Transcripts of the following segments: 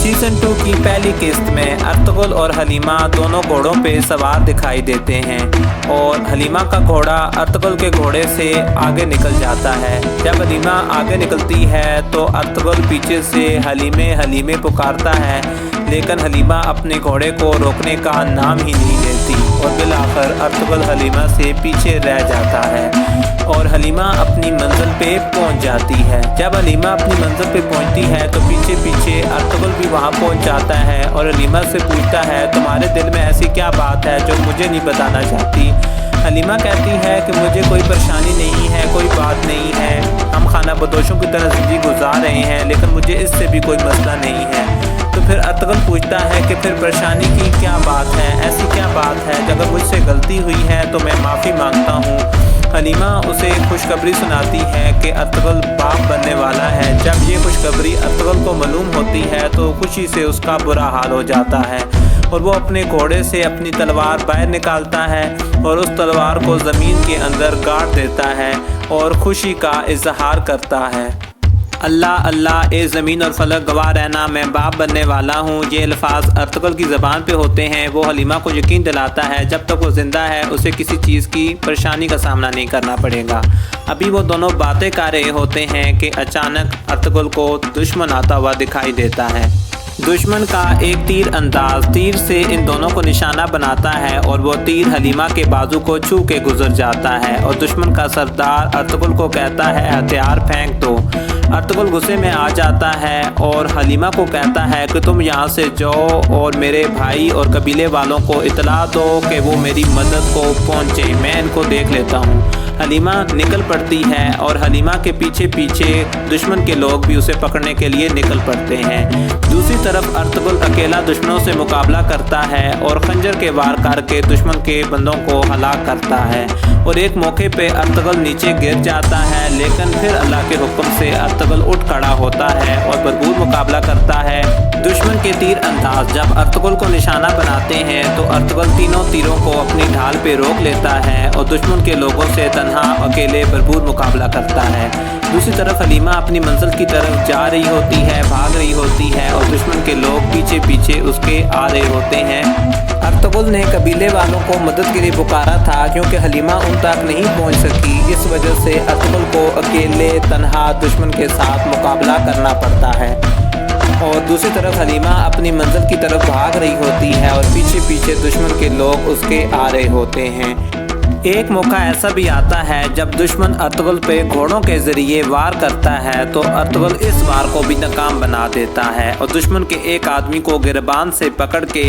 Season 2 की पहली किस्त में अर्तुगरुल और हलीमा दोनों घोड़ों पे सवार दिखाई देते हैं और हलीमा का घोड़ा अर्तुगरुल के घोड़े से आगे निकल जाता है। जब हलीमा आगे निकलती है तो अर्तुगरुल पीछे से हलीमे हलीमे पुकारता है, लेकिन हलीमा अपने घोड़े को रोकने का नाम ही नहीं लेती और बिलाखिर अर्तुगरुल हलीमा से पीछे रह जाता है और हलीमा अपनी मंजिल पे पहुंच जाती है। जब हलीमा अपनी मंजिल पे पहुंचती है तो पीछे पीछे अर्तुगरुल भी वहां पहुंच जाता है और हलीमा से पूछता है, तुम्हारे दिल में ऐसी क्या बात है जो मुझे नहीं बताना चाहती। हलीमा कहती है कि मुझे कोई परेशानी नहीं है, कोई बात नहीं है, हम खाना बदोशों की तरह ज़िंदगी गुजार रहे हैं, लेकिन मुझे इससे भी कोई मसला नहीं है। तो फिर अर्तुगरुल पूछता है कि फिर परेशानी की क्या बात है, ऐसी क्या बात है, अगर मुझसे गलती हुई है तो मैं माफ़ी मांगता हूँ। हलीमा उसे खुशखबरी सुनाती है कि अर्तुगरुल बाप बनने वाला है। जब ये खुशखबरी अर्तुगरुल को मालूम होती है तो खुशी से उसका बुरा हाल हो जाता है और वो अपने घोड़े से अपनी तलवार बाहर निकालता है और उस तलवार को ज़मीन के अंदर गाड़ देता है और खुशी का इजहार करता है। अल्लाह अल्लाह ए ज़मीन और फलक गवाह रहना, मैं बाप बनने वाला हूँ। ये अल्फाज अर्तुगरुल की ज़बान पे होते हैं। वो हलीमा को यकीन दिलाता है जब तक वो ज़िंदा है उसे किसी चीज़ की परेशानी का सामना नहीं करना पड़ेगा। अभी वो दोनों बातें कर रहे होते हैं कि अचानक अर्तुगरुल को दुश्मन आता हुआ दिखाई देता है। दुश्मन का एक तीर अंदाज तीर से इन दोनों को निशाना बनाता है और वो तीर हलीमा के बाजू को छू के गुजर जाता है और दुश्मन का सरदार अर्तुगरुल को कहता है, हथियार फेंक दो। अर्तुगरुल गुस्से में आ जाता है और हलीमा को कहता है कि तुम यहाँ से जाओ और मेरे भाई और कबीले वालों को इतला दो कि वो मेरी मदद को पहुँचे, मैं इनको देख लेता हूँ। हलीमा निकल पड़ती है और हलीमा के पीछे पीछे दुश्मन के लोग भी उसे पकड़ने के लिए निकल पड़ते हैं। दूसरी तरफ अर्तुगरुल अकेला दुश्मनों से मुकाबला करता है और खंजर के वार करके दुश्मन के बंदों को हलाक करता है और एक मौके पे अर्तुगरुल नीचे गिर जाता है, लेकिन फिर अल्लाह के हुक्म से अर्तुगरुल उठ खड़ा होता है और भरपूर मुकाबला करता है। दुश्मन के तीर अंदाज जब अर्तुगरुल को निशाना बनाते हैं तो अर्तुगरुल तीनों तीरों को अपनी ढाल पे रोक लेता है और दुश्मन के लोगों से तन्हा अकेले भरपूर मुकाबला करता है। दूसरी तरफ हलीमा अपनी मंजिल की तरफ जा रही होती है, भाग रही होती है और दुश्मन के लोग पीछे पीछे उसके आ रहे होते हैं। अर्तुगरुल ने कबीले वालों को मदद के लिए पुकारा था क्योंकि हलीमा उन तक नहीं पहुंच सकी। इस वजह से अर्तुगरुल को अकेले तन्हा दुश्मन के साथ मुकाबला करना पड़ता है और दूसरी तरफ हलीमा अपनी मंजिल की तरफ भाग रही होती है और पीछे पीछे दुश्मन के लोग उसके आ रहे होते हैं। एक मौका ऐसा भी आता है जब दुश्मन अर्तुगरुल पे घोड़ों के ज़रिए वार करता है तो अर्तुगरुल इस वार को भी नाकाम बना देता है और दुश्मन के एक आदमी को गिरबान से पकड़ के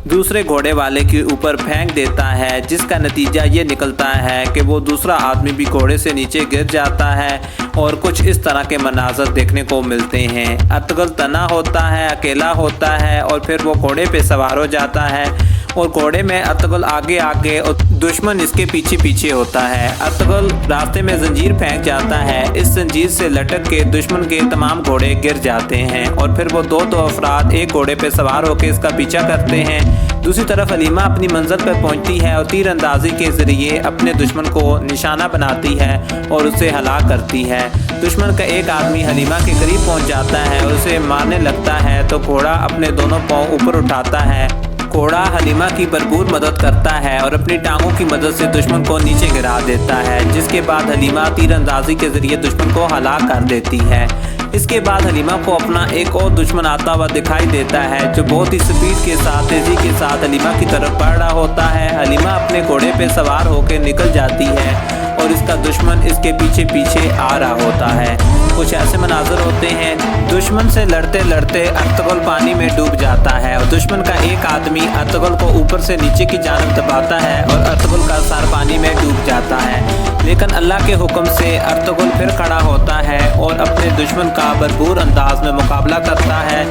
दूसरे घोड़े वाले के ऊपर फेंक देता है, जिसका नतीजा ये निकलता है कि वो दूसरा आदमी भी घोड़े से नीचे गिर जाता है और कुछ इस तरह के मनाज़र देखने को मिलते हैं। अर्तुगरुल तना होता है, अकेला होता है और फिर वो घोड़े पे सवार हो जाता है और घोड़े में अर्तुगरुल आगे आगे और दुश्मन इसके पीछे पीछे होता है। अर्तुगरुल रास्ते में जंजीर फेंक जाता है, इस जंजीर से लटक के दुश्मन के तमाम घोड़े गिर जाते हैं और फिर वो दो अफराद एक घोड़े पे सवार होकर इसका पीछा करते हैं। दूसरी तरफ हलीमा अपनी मंजिल पर पहुंचती है और तीर अंदाजी के ज़रिए अपने दुश्मन को निशाना बनाती है और उसे हलाक करती है। दुश्मन का एक आदमी हलीमा के करीब पहुंच जाता है और उसे मारने लगता है तो घोड़ा अपने दोनों पाँव ऊपर उठाता है। घोड़ा हलीमा की भरपूर मदद करता है और अपनी टांगों की मदद से दुश्मन को नीचे गिरा देता है, जिसके बाद हलीमा तीर अंदाजी के ज़रिए दुश्मन को हलाक कर देती है। इसके बाद हलीमा को अपना एक और दुश्मन आता हुआ दिखाई देता है जो बहुत ही स्पीड के साथ तेज़ी के साथ हलीमा की तरफ बढ़ रहा होता है। हलीमा अपने घोड़े पे सवार होकर निकल जाती है और इसका दुश्मन इसके पीछे पीछे आ रहा होता है। कुछ ऐसे मनाजर होते हैं, दुश्मन से लड़ते लड़ते अर्तुगरुल पानी में डूब जाता है और दुश्मन का एक आदमी अर्तुगरुल को ऊपर से नीचे की जानब दबाता है और अर्तुगरुल का सर पानी में डूब जाता है, लेकिन अल्लाह के हुक्म से अर्तुगरुल फिर खड़ा होता है और अपने दुश्मन का भरपूर अंदाज में मुकाबला करता है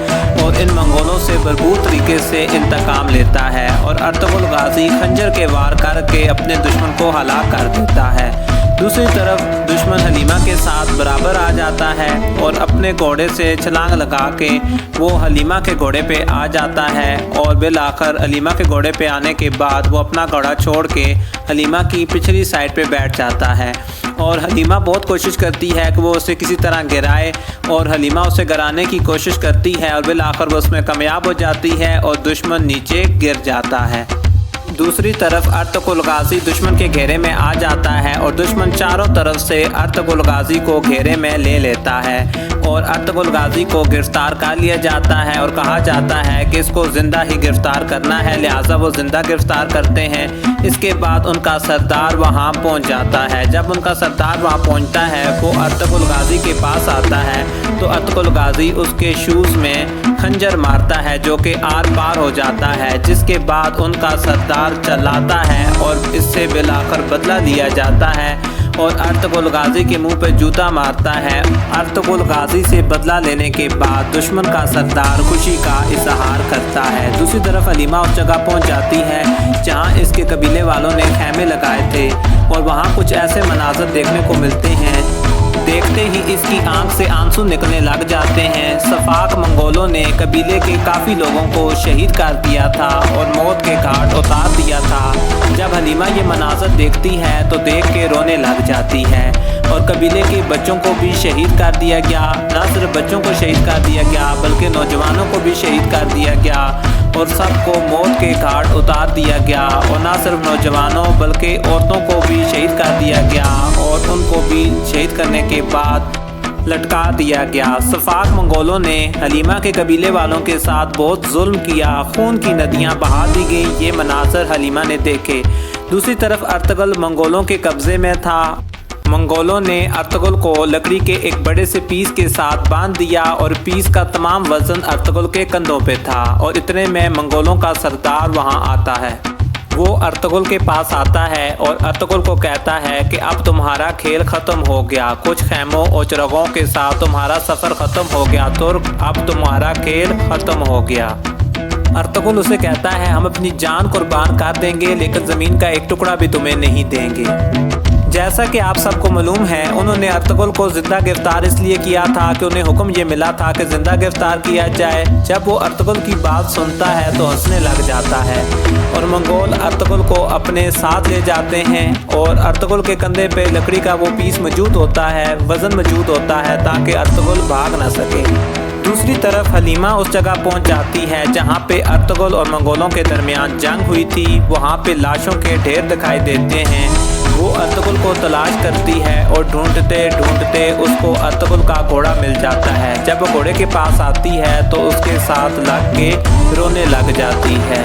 और इन मंगोलों से भरपूर तरीके से इंतकाम लेता है और अर्तुगरुल गाजी खंजर के वार करके अपने दुश्मन को हलाक कर देता है। दूसरी तरफ दुश्मन हलीमा के साथ बराबर आ जाता है और अपने घोड़े से छलांग लगा के वो हलीमा के घोड़े पे आ जाता है और बिल आखिर हलीमा के घोड़े पे आने के बाद वो अपना घोड़ा छोड़ के हलीमा की पिछली साइड पे बैठ जाता है। और हलीमा बहुत कोशिश करती है कि वो उसे किसी तरह गिराए और हलीमा उसे गिराने की कोशिश करती है और बिल आखिर वो उसमें कामयाब हो जाती है और दुश्मन नीचे गिर जाता है। दूसरी तरफ अर्तुगरुल गाजी दुश्मन के घेरे में आ जाता है और दुश्मन चारों तरफ से अर्तुगरुल गाजी को घेरे में ले लेता है और अर्तुगरुल गाजी को गिरफ्तार कर लिया जाता है और कहा जाता है कि इसको ज़िंदा ही गिरफ्तार करना है, लिहाजा वो ज़िंदा गिरफ्तार करते हैं। इसके बाद उनका सरदार वहाँ पहुँच जाता है। जब उनका सरदार वहाँ पहुँचता है वो अर्तुगरुल गाजी के पास आता है तो अर्तुगरुल गाजी उसके शूज़ में खंजर मारता है जो कि आर पार हो जाता है, जिसके बाद उनका सरदार चलाता है और इससे बिल आखिर बदला लिया जाता है और अर्तुगरुल गाजी के मुंह पे जूता मारता है। अर्तुगरुल गाजी से बदला लेने के बाद दुश्मन का सरदार खुशी का इजहार करता है। दूसरी तरफ हलीमा उस जगह पहुंच जाती है जहां इसके कबीले वालों ने खैमे लगाए थे और वहां कुछ ऐसे मनाज़र देखने को मिलते हैं। देखते ही इसकी आंख से आंसू निकलने लग जाते हैं। सफाक मंगोलों ने कबीले के काफ़ी लोगों को शहीद कर दिया था और मौत के घाट उतार दिया था। जब हलीमा ये मनाज़र देखती है तो देख के रोने लग जाती है और कबीले के बच्चों को भी शहीद कर दिया गया। न सिर्फ बच्चों को शहीद कर दिया गया बल्कि नौजवानों को भी शहीद कर दिया गया और सबको मौत के घाट उतार दिया गया। और न सिर्फ नौजवानों बल्कि औरतों को भी शहीद कर दिया गया और उनको भी शहीद करने के बाद लटका दिया गया। सफाक मंगोलों ने हलीमा के कबीले वालों के साथ बहुत जुल्म किया, खून की नदियां बहा दी गई। ये मनाज़र हलीमा ने देखे। दूसरी तरफ अर्तुगरुल मंगोलों के कब्ज़े में था। मंगोलों ने अर्तुगरुल को लकड़ी के एक बड़े से पीस के साथ बांध दिया और पीस का तमाम वज़न अर्तुगरुल के कंधों पे था और इतने में मंगोलों का सरदार वहां आता है। वो अर्तुगरुल के पास आता है और अर्तुगरुल को कहता है कि अब तुम्हारा खेल ख़त्म हो गया, कुछ खैमों और चिरागों के साथ तुम्हारा सफ़र ख़त्म हो गया, तो अब तुम्हारा खेल ख़त्म हो गया। अर्तुगरुल उसे कहता है हम अपनी जान कुर्बान कर देंगे लेकिन ज़मीन का एक टुकड़ा भी तुम्हें नहीं देंगे। जैसा कि आप सबको मालूम है उन्होंने अर्तुगरुल को ज़िंदा गिरफ्तार इसलिए किया था कि उन्हें हुक्म ये मिला था कि ज़िंदा गिरफ्तार किया जाए। जब वो अर्तुगरुल की बात सुनता है तो हंसने लग जाता है और मंगोल अर्तुगरुल को अपने साथ ले जाते हैं और अर्तुगरुल के कंधे पे लकड़ी का वो पीस मौजूद होता है, वज़न मौजूद होता है ताकि अर्तुगरुल भाग ना सके। दूसरी तरफ हलीमा उस जगह पहुंच जाती है जहां पे अर्तुगरुल और मंगोलों के दरमियान जंग हुई थी। वहां पे लाशों के ढेर दिखाई देते हैं। वो अर्तुगरुल को तलाश करती है और ढूंढते ढूंढते उसको अर्तुगरुल का घोड़ा मिल जाता है। जब वो घोड़े के पास आती है तो उसके साथ लग के रोने लग जाती है।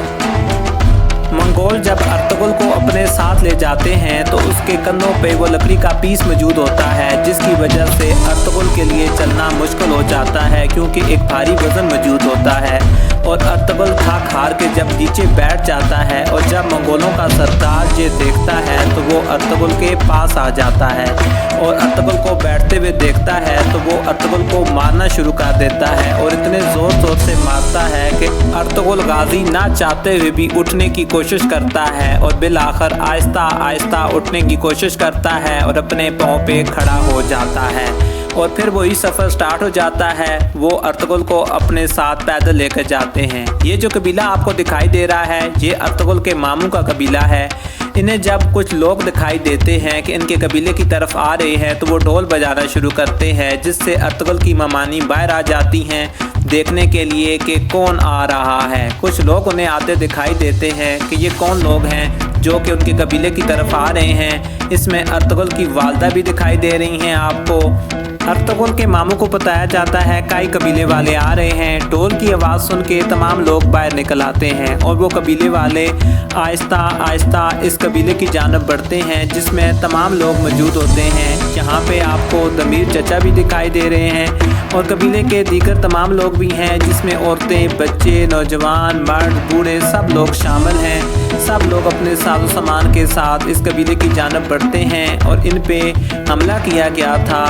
मंगोल जब अर्तुगरुल को अपने साथ ले जाते हैं तो उसके कंधों पे वो लकड़ी का पीस मौजूद होता है जिसकी वजह से अर्तुगरुल के लिए चलना मुश्किल हो जाता है क्योंकि एक भारी वजन मौजूद होता है और अर्तुगरुल थक हार के जब नीचे बैठ जाता है और जब मंगोलों का सरदार ये देखता है तो वो अर्तुगरुल के पास आ जाता है और अर्तुगरुल को बैठते हुए देखता है तो वो अर्तुगरुल को मारना शुरू कर देता है और इतने ज़ोर ज़ोर से मारता है कि अर्तुगरुल गाजी ना चाहते हुए भी उठने की कोशिश करता है और बिल आखिर आहिस्ता आहिस्ता उठने की कोशिश करता है और अपने पाँव पे खड़ा हो जाता है और फिर वही सफ़र स्टार्ट हो जाता है। वो अर्तुगरुल को अपने साथ पैदल लेकर जाते हैं। ये जो कबीला आपको दिखाई दे रहा है ये अर्तुगरुल के मामू का कबीला है। इन्हें जब कुछ लोग दिखाई देते हैं कि इनके कबीले की तरफ आ रहे हैं तो वो ढोल बजाना शुरू करते हैं जिससे अर्तुगरुल की ममानी बाहर आ जाती हैं देखने के लिए कि कौन आ रहा है। कुछ लोग उन्हें आते दिखाई देते हैं कि ये कौन लोग हैं जो कि उनके कबीले की तरफ आ रहे हैं। इसमें अर्तुगरुल की वालदा भी दिखाई दे रही हैं आपको। अर्तुगरुल के मामू को बताया जाता है कई कबीले वाले आ रहे हैं। ढोल की आवाज़ सुन के तमाम लोग बाहर निकल आते हैं और वो कबीले वाले आहिस्ता आहिस्ता इस कबीले की जानब बढ़ते हैं जिसमें तमाम लोग मौजूद होते हैं। यहाँ पे आपको दमीर चचा भी दिखाई दे रहे हैं और कबीले के दीगर तमाम लोग भी हैं जिसमें औरतें, बच्चे, नौजवान, मर्द, बूढ़े सब लोग शामिल हैं। सब लोग अपने साजो सामान के साथ इस कबीले की जानब बढ़ते हैं और इन पे हमला किया गया था।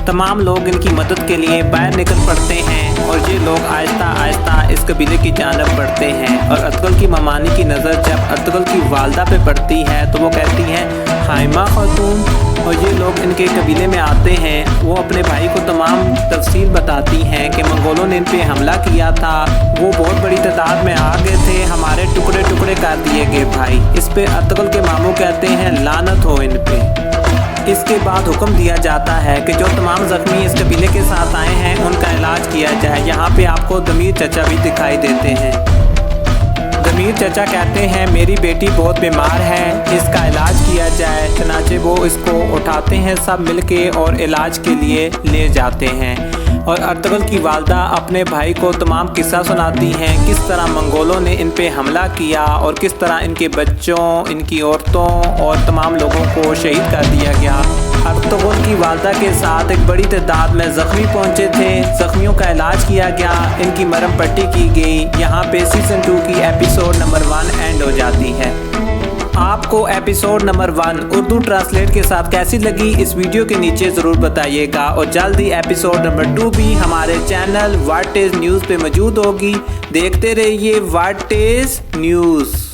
तमाम लोग इनकी मदद के लिए बाहर निकल पड़ते हैं और ये लोग आहिस्ता आहिस्ता इस कबीले की जानब बढ़ते हैं और अर्तुगरुल की ममानी की नज़र जब अर्तुगरुल की वालदा पे पड़ती है तो वो कहती हैं, हाइमा खातून और ये लोग इनके कबीले में आते हैं। वो अपने भाई को तमाम तफसील बताती हैं कि मंगोलों ने इन पे हमला किया था, वो बहुत बड़ी तादाद में आ गए थे, हमारे टुकड़े टुकड़े कर दिए गए भाई। इस पे अर्तुगरुल के मामू कहते हैं लानत हो इन पे। इसके बाद हुक्म दिया जाता है कि जो तमाम ज़ख्मी इस कबीले के साथ आए हैं उनका इलाज किया जाए। यहाँ पे आपको दमीर चचा भी दिखाई देते हैं। दमीर चचा कहते हैं मेरी बेटी बहुत बीमार है, इसका इलाज किया जाए। चनाचे वो इसको उठाते हैं सब मिलके और इलाज के लिए ले जाते हैं। और अर्तुगरुल की वालदा अपने भाई को तमाम किस्सा सुनाती हैं, किस तरह मंगोलों ने इन पे हमला किया और किस तरह इनके बच्चों, इनकी औरतों और तमाम लोगों को शहीद कर दिया गया। अर्तुगरुल की वालदा के साथ एक बड़ी तादाद में ज़ख्मी पहुंचे थे, ज़ख्मियों का इलाज किया गया, इनकी मरहम पट्टी की गई। यहाँ पे सीज़न 2 की एपिसोड नंबर 1 एंड हो जाती है। आपको एपिसोड नंबर 1 उर्दू ट्रांसलेट के साथ कैसी लगी इस वीडियो के नीचे ज़रूर बताइएगा। और जल्दी एपिसोड नंबर 2 भी हमारे चैनल व्हाट इज़ न्यूज़ पे मौजूद होगी। देखते रहिए व्हाट इज़ न्यूज़।